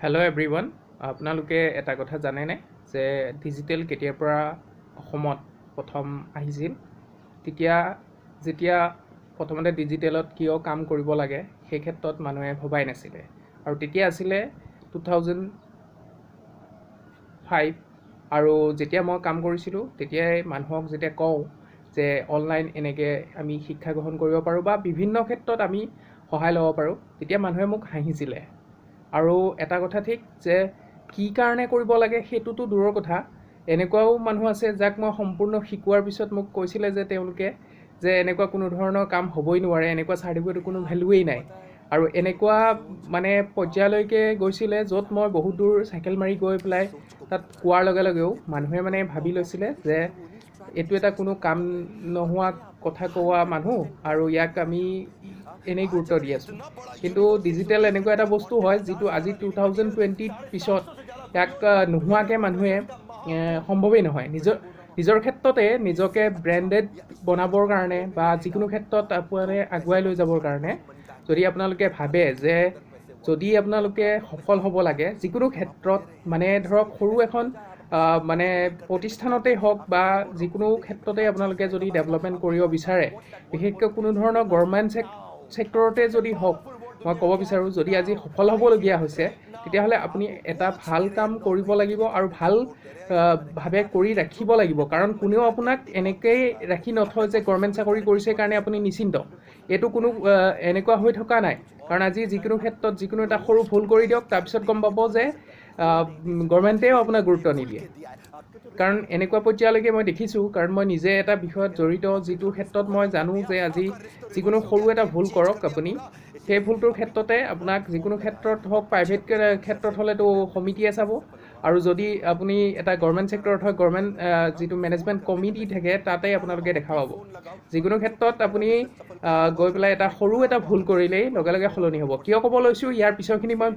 Hello' everyone, আপোনালোকে এটা কথা জানেনে যে ডিজিটেল কেতিয়াৰ পৰা অসমত প্ৰথম আহিছিল? যেতিয়া প্ৰথমতে ডিজিটেলত কিয় কাম কৰিব লাগে সেই ক্ষেত্ৰত মানুহে ভবাই নাছিলে। আৰু তেতিয়া আছিলে 2005। আৰু যেতিয়া মই কাম কৰিছিলোঁ তেতিয়াই মানুহক যেতিয়া কওঁ যে অনলাইন এনেকৈ আমি শিক্ষা গ্ৰহণ কৰিব পাৰোঁ বা বিভিন্ন ক্ষেত্ৰত আমি সহায় ল'ব পাৰোঁ, তেতিয়া মানুহে মোক হাঁহিছিলে। আৰু এটা কথা ঠিক যে কি কাৰণে কৰিব লাগে সেইটোতো দূৰৰ কথা, এনেকুৱাও মানুহ আছে যাক মই সম্পূৰ্ণ শিকোৱাৰ পিছত মোক কৈছিলে যে তেওঁলোকে যে এনেকুৱা কোনো ধৰণৰ কাম হ'বই নোৱাৰে, এনেকুৱা চাৰ্টিফিকেটৰ কোনো ভেলুৱেই নাই। আৰু এনেকুৱা মানে পৰ্যায়লৈকে গৈছিলে য'ত মই বহুত দূৰ চাইকেল মাৰি গৈ পেলাই তাত কোৱাৰ লগে লগেও মানুহে মানে ভাবি লৈছিলে যে এইটো এটা কোনো কাম নোহোৱা কথা কোৱা মানুহ আৰু ইয়াক আমি এনেই গুৰুত্ব দি আছোঁ। কিন্তু ডিজিটেল এনেকুৱা এটা বস্তু হয় যিটো আজি 2020ৰ পিছত ইয়াক নোহোৱাকৈ মানুহে সম্ভৱেই নহয়। নিজৰ ক্ষেত্ৰতে নিজকে ব্ৰেণ্ডেড বনাবৰ কাৰণে বা যিকোনো ক্ষেত্ৰত আপোনালোকে আগুৱাই লৈ যাবৰ কাৰণে যদি আপোনালোকে ভাবে যে যদি আপোনালোকে সফল হ'ব লাগে যিকোনো ক্ষেত্ৰত, মানে ধৰক সৰু এখন মানে প্ৰতিষ্ঠানতেই হওক বা যিকোনো ক্ষেত্ৰতে আপোনালোকে যদি ডেভেলপমেণ্ট কৰিব বিচাৰে, বিশেষকৈ কোনো ধৰণৰ গভৰ্ণমেণ্ট ছেক্টৰতে যদি হওক, মই ক'ব বিচাৰোঁ যদি আজি সফল হ'বলগীয়া হৈছে তেতিয়াহ'লে আপুনি এটা ভাল কাম কৰিব লাগিব আৰু ভাল ভাৱে কৰি ৰাখিব লাগিব। কাৰণ কোনেও আপোনাক এনেকৈয়ে ৰাখি নথয় যে গভৰ্ণমেণ্ট চাকৰি কৰিছে কাৰণে আপুনি নিশ্চিন্ত। এইটো কোনো এনেকুৱা হৈ থকা নাই। কাৰণ আজি যিকোনো ক্ষেত্ৰত যিকোনো এটা সৰু ভুল কৰি দিয়ক, তাৰপিছত গম পাব যে গভৰ্ণমেণ্টেও আপোনাক গুৰুত্ব নিদিয়ে। কাৰণ এনেকুৱা পৰ্যায়লৈকে মই দেখিছোঁ, কাৰণ মই নিজে এটা বিষয়ত জড়িত যিটো ক্ষেত্ৰত মই জানো যে আজি যিকোনো সৰু এটা ভুল কৰক আপুনি, সেই ভুলটোৰ ক্ষেত্ৰতে আপোনাক যিকোনো ক্ষেত্ৰত হওক, প্ৰাইভেট ক্ষেত্ৰত হ'লেতো সমিতিয়ে চাব, আৰু যদি আপুনি এটা গভৰ্ণমেণ্ট ছেক্টৰত হয় গভৰ্ণমেণ্ট যিটো মেনেজমেণ্ট কমিটি থাকে তাতে আপোনালোকে দেখা পাব। যিকোনো ক্ষেত্ৰত আপুনি গৈ পেলাই এটা সৰু এটা ভুল কৰিলেই লগে লগে সলনি হ'ব। কিয় ক'ব লৈছোঁ, ইয়াৰ পিছৰখিনি মই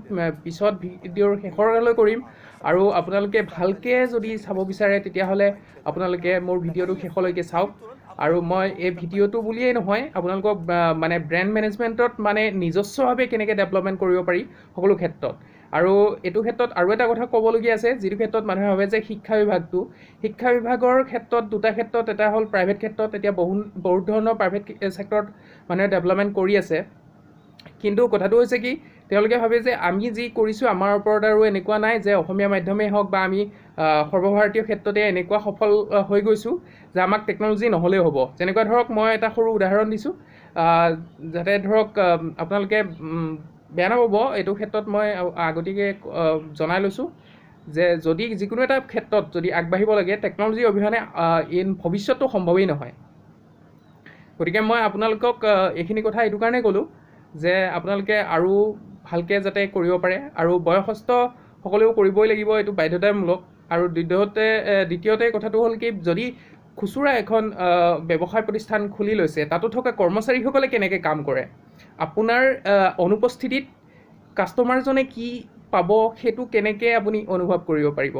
পিছত ভিডিঅ'ৰ শেষৰলৈ কৰিম। আৰু আপোনালোকে ভালকৈ যদি চাব বিচাৰে তেতিয়াহ'লে আপোনালোকে মোৰ ভিডিঅ'টো শেষলৈকে চাওক। আৰু মই এই ভিডিঅ'টো বুলিয়েই নহয়, আপোনালোকক মানে ব্ৰেণ্ড মেনেজমেণ্টত মানে নিজস্বভাৱে কেনেকৈ ডেভেলপমেণ্ট কৰিব পাৰি সকলো ক্ষেত্ৰত। আৰু এইটো ক্ষেত্ৰত আৰু এটা কথা ক'বলগীয়া আছে, যিটো ক্ষেত্ৰত মানুহে ভাবে যে শিক্ষা বিভাগৰ ক্ষেত্ৰত দুটা ক্ষেত্ৰত, এটা হ'ল প্ৰাইভেট ক্ষেত্ৰত, এতিয়া বহুত ধৰণৰ প্ৰাইভেট ছেক্টৰত মানুহে ডেভেলপমেণ্ট কৰি আছে। কিন্তু কথাটো হৈছে কি, তেওঁলোকে ভাবে যে আমি যি কৰিছোঁ আমাৰ ওপৰত আৰু এনেকুৱা নাই যে অসমীয়া মাধ্যমেই হওক বা আমি সৰ্বভাৰতীয় ক্ষেত্ৰতে এনেকুৱা সফল হৈ গৈছোঁ যে আমাক টেকন'লজি নহ'লেও হ'ব। যেনেকুৱা ধৰক মই এটা সৰু উদাহৰণ দিছোঁ, যাতে ধৰক আপোনালোকে বেয়া নাপাব, এইটো ক্ষেত্ৰত মই আগতীয়াকৈ জনাই লৈছোঁ যে যদি যিকোনো এটা ক্ষেত্ৰত যদি আগবাঢ়িব লাগে টেকন'লজি অবিহনে ভৱিষ্যতটো সম্ভৱেই নহয়। গতিকে মই আপোনালোকক এইখিনি কথা এইটো কাৰণে ক'লোঁ যে আপোনালোকে আৰু ভালকৈ যাতে কৰিব পাৰে, আৰু বয়সস্থ সকলেও কৰিবই লাগিব, এইটো বাধ্যতামূলক। আৰু দ্বিতীয়তে কথাটো হ'ল কি, যদি খুচুৰা এখন ব্যৱসায় প্ৰতিষ্ঠান খুলি লৈছে, তাতো থকা কৰ্মচাৰীসকলে কেনেকৈ কাম কৰে, আপোনাৰ অনুপস্থিতিত কাষ্টমাৰজনে কি পাব সেইটো কেনেকৈ আপুনি অনুভৱ কৰিব পাৰিব,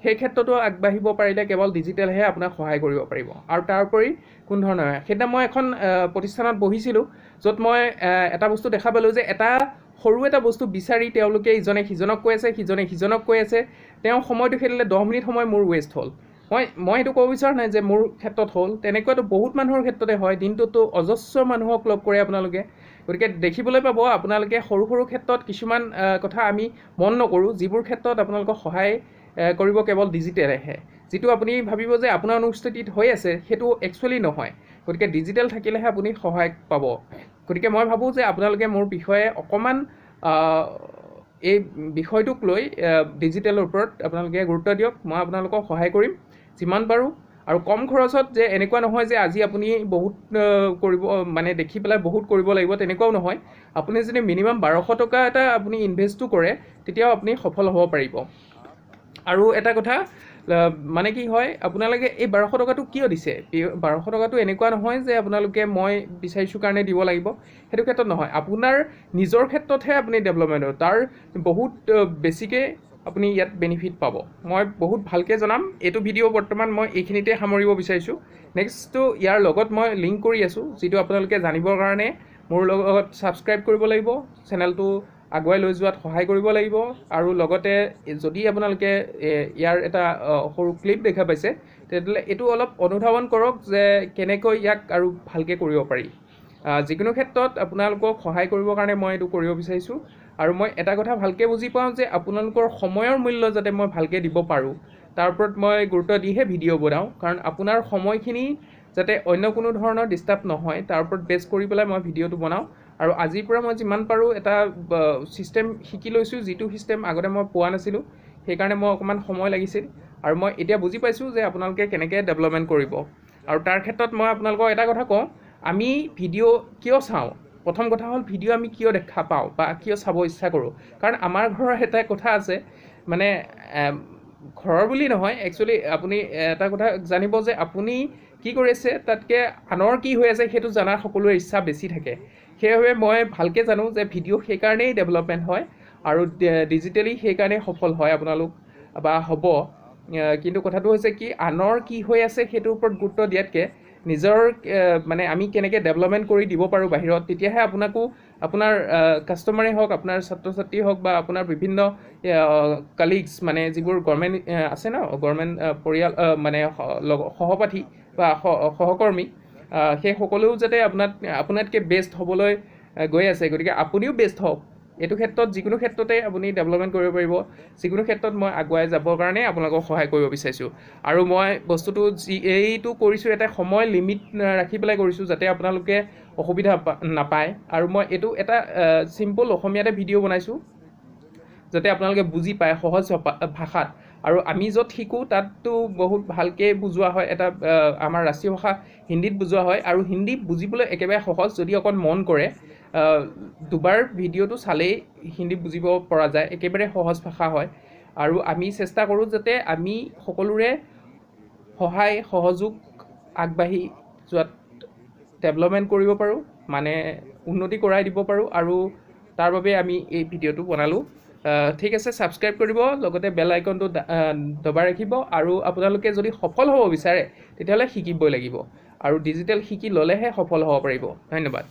সেই ক্ষেত্ৰতো আগবাঢ়িব পাৰিলে কেৱল ডিজিটেলহে আপোনাক সহায় কৰিব পাৰিব। আৰু তাৰ উপৰি কোনো ধৰণৰ সেইদিনা মই এখন প্ৰতিষ্ঠানত বহিছিলোঁ, য'ত মই এটা বস্তু দেখা পালোঁ যে এটা সৰু এটা বস্তু বিচাৰি তেওঁলোকে ইজনে সিজনক কৈ আছে। তেওঁ সময়টো খেলিলে 10 মিনিট সময় মোৰ ৱেষ্ট হ'ল। মই এইটো ক'ব বিচৰা নাই যে মোৰ ক্ষেত্ৰত হ'ল, তেনেকুৱাতো বহুত মানুহৰ ক্ষেত্ৰতে হয়। দিনটোতো অজস্ৰ মানুহক লগ কৰে আপোনালোকে। গতিকে দেখিবলৈ পাব আপোনালোকে সৰু সৰু ক্ষেত্ৰত কিছুমান কথা আমি মন নকৰোঁ, যিবোৰ ক্ষেত্ৰত আপোনালোকক সহায় কৰিব কেৱল ডিজিটেলেহে। যিটো আপুনি ভাবিব যে আপোনাৰ অনুপস্থিতিত হৈ আছে, সেইটো একচুৱেলি নহয়। গতিকে ডিজিটেল থাকিলেহে আপুনি সহায় পাব। গতিকে মই ভাবোঁ যে আপোনালোকে মোৰ বিষয়ে অকণমান এই বিষয়টোক লৈ ডিজিটেলৰ ওপৰত আপোনালোকে গুৰুত্ব দিয়ক। মই আপোনালোকক সহায় কৰিম যিমান পাৰোঁ, আৰু কম খৰচত। যে এনেকুৱা নহয় যে আজি আপুনি বহুত কৰিব মানে দেখি পেলাই বহুত কৰিব লাগিব, তেনেকুৱাও নহয়। আপুনি যদি মিনিমাম 1200 টকা এটা আপুনি ইনভেষ্টো কৰে, তেতিয়াও আপুনি সফল হ'ব পাৰিব। আৰু এটা কথা মানে কি হয়, আপোনালোকে এই 1200 টকাটো কিয় দিছে? 1200 টকাটো এনেকুৱা নহয় যে আপোনালোকে মই বিচাৰিছোঁ কাৰণে দিব লাগিব, সেইটো ক্ষেত্ৰত নহয়। আপোনাৰ নিজৰ ক্ষেত্ৰতহে আপুনি ডেভেলপমেণ্ট হ'ব, তাৰ বহুত বেছিকৈ আপুনি ইয়াত বেনিফিট পাব। মই বহুত ভালকৈ জনাম। এইটো ভিডিঅ' বৰ্তমান মই এইখিনিতে সামৰিব বিচাৰিছোঁ। নেক্সটটো ইয়াৰ লগত মই লিংক কৰি আছোঁ, যিটো আপোনালোকে জানিবৰ কাৰণে মোৰ লগত ছাবস্ক্ৰাইব কৰিব লাগিব, চেনেলটো আগুৱাই লৈ যোৱাত সহায় কৰিব লাগিব আৰু লগতে যদি আপোনালোকে ইয়াৰ এটা সৰু ক্লিপ দেখা পাইছে তেতিয়াহ'লে এইটো অলপ অনুধাৱন কৰক যে কেনেকৈ ইয়াক আৰু ভালকৈ কৰিব পাৰি। যিকোনো ক্ষেত্ৰত আপোনালোকক সহায় কৰিবৰ কাৰণে মই এইটো কৰিব বিচাৰিছোঁ আৰু মই এটা কথা ভালকৈ বুজি পাওঁ যে আপোনালোকৰ সময়ৰ মূল্য যাতে মই ভালকৈ দিব পাৰোঁ তাৰ ওপৰত মই গুৰুত্ব দিহে ভিডিঅ' বনাওঁ, কাৰণ আপোনাৰ সময়খিনি যাতে অন্য কোনো ধৰণৰ ডিষ্টাৰ্ব নহয় তাৰ ওপৰত বেছ কৰি পেলাই মই ভিডিঅ'টো বনাওঁ। আৰু আজিৰ পৰা মই যিমান পাৰোঁ এটা ছিষ্টেম শিকি লৈছোঁ, যিটো ছিষ্টেম আগতে মই পোৱা নাছিলোঁ, সেইকাৰণে মই অকণমান সময় লাগিছিল আৰু মই এতিয়া বুজি পাইছোঁ যে আপোনালোকে কেনেকৈ ডেভেলপমেণ্ট কৰিব। আৰু তাৰ ক্ষেত্ৰত মই আপোনালোকক এটা কথা কওঁ, আমি ভিডিঅ' কিয় চাওঁ? প্ৰথম কথা হ'ল ভিডিঅ' আমি কিয় দেখা পাওঁ বা কিয় চাব ইচ্ছা কৰোঁ? কাৰণ আমাৰ ঘৰৰ এটা কথা আছে, মানে ঘৰৰ বুলি নহয়, একচুৱেলি আপুনি এটা কথা জানিব যে আপুনি কি কৰি আছে তাতকৈ আনৰ কি হৈ আছে সেইটো জনাৰ সকলোৰে ইচ্ছা বেছি থাকে। সেইবাবে মই ভালকৈ জানো যে ভিডিঅ' সেইকাৰণেই ডেভেলপমেণ্ট হয় আৰু ডিজিটেলি সেইকাৰণেই সফল হয় আপোনালোক বা হ'ব। কিন্তু কথাটো হৈছে কি, আনৰ কি হৈ আছে সেইটোৰ ওপৰত গুৰুত্ব দিয়াতকৈ নিজৰ মানে আমি কেনেকৈ ডেভেলপমেণ্ট কৰি দিব পাৰোঁ বাহিৰত, তেতিয়াহে আপোনাকো আপোনাৰ কাষ্টমাৰেই হওক, আপোনাৰ ছাত্ৰ ছাত্ৰী হওক বা আপোনাৰ বিভিন্ন কালিগছ মানে যিবোৰ গভৰ্ণমেণ্ট আছে ন, গভৰ্ণমেণ্ট পৰিয়াল মানে সহপাঠী বা সহকৰ্মী, সেই সকলোও যাতে আপোনাতকৈ বেষ্ট হ'বলৈ গৈ আছে। গতিকে আপুনিও বেষ্ট হওক। এইটো ক্ষেত্ৰত যিকোনো ক্ষেত্ৰতে আপুনি ডেভেলপমেণ্ট কৰিব পাৰিব। যিকোনো ক্ষেত্ৰত মই আগুৱাই যাবৰ কাৰণে আপোনালোকক সহায় কৰিব বিচাৰিছোঁ। আৰু মই বস্তুটো এইটো কৰিছোঁ এটা সময় লিমিট ৰাখি পেলাই কৰিছোঁ যাতে আপোনালোকে অসুবিধা নাপায়। আৰু মই এইটো এটা চিম্পল অসমীয়াতে ভিডিঅ' বনাইছোঁ যাতে আপোনালোকে বুজি পায় সহজ ভাষাত। আৰু আমি য'ত শিকোঁ তাততো বহুত ভালকৈ বুজোৱা হয়, এটা আমাৰ ৰাষ্ট্ৰীয় ভাষা হিন্দীত বুজোৱা হয় আৰু হিন্দী বুজিবলৈ একেবাৰে সহজ, যদি অকণ মন কৰে। দুবাৰ ভিডিঅ'টো চালেই হিন্দী বুজিব পৰা যায়, একেবাৰে সহজ ভাষা হয়। আৰু আমি চেষ্টা কৰোঁ যাতে আমি সকলোৰে সহায় সহযোগ আগবাঢ়ি যোৱাত ডেভেলপমেণ্ট কৰিব পাৰোঁ, মানে উন্নতি কৰাই দিব পাৰোঁ। আৰু তাৰ বাবে আমি এই ভিডিঅ'টো বনালোঁ। ঠিক আছে, ছাবস্ক্ৰাইব কৰিব, লগতে বেল আইকনটো দবাই ৰাখিব। আৰু আপোনালোকে যদি সফল হ'ব বিচাৰে তেতিয়াহ'লে শিকিবই লাগিব, আৰু ডিজিটেল শিকি ল'লেহে সফল হ'ব পাৰিব। ধন্যবাদ।